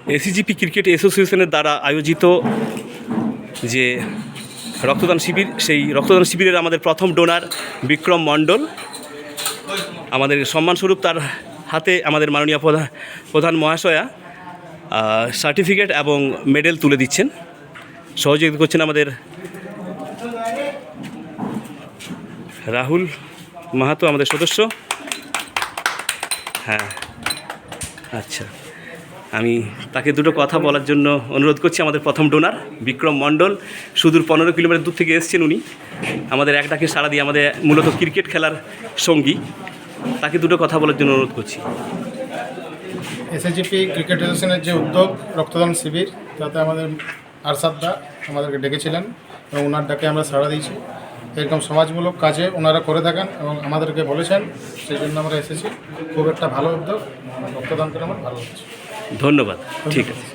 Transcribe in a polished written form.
এসিজিপি cricket অ্যাসোসিয়েশনের দ্বারা আয়োজিত যে রক্তদান শিবির, সেই রক্তদান শিবিরের আমাদের প্রথম ডোনার বিক্রম মণ্ডল, আমাদের সম্মানস্বরূপ তার হাতে আমাদের মাননীয় প্রধান মহাশয়া সার্টিফিকেট এবং মেডেল তুলে দিচ্ছেন। সহযোগিতা করছেন আমাদের রাহুল মাহাতো, আমাদের সদস্য। হ্যাঁ, আচ্ছা, আমি তাকে দুটো কথা বলার জন্য অনুরোধ করছি। আমাদের প্রথম ডোনার বিক্রম মণ্ডল সুদূর 15 কিলোমিটার দূর থেকে এসেছেন উনি, আমাদের এক ডাকে সাড়া দিয়ে, আমাদের মূলত ক্রিকেট খেলার সঙ্গী। তাকে দুটো কথা বলার জন্য অনুরোধ করছি। এসএজিপি ক্রিকেট অ্যাসোসিয়েশনের যে উদ্যোগ রক্তদান শিবির, তাতে আমাদের আরশাদদা আমাদেরকে ডেকেছিলেন এবং ওনার ডাকে আমরা সাড়া দিয়েছি। এরকম সমাজমূলক কাজে ওনারা করে থাকেন এবং আমাদেরকে বলেছেন, সেই জন্য আমরা এসেছি। খুব একটা ভালো উদ্যোগ, রক্তদান করে আমার ভালো হচ্ছে। ধন্যবাদ। ঠিক আছে।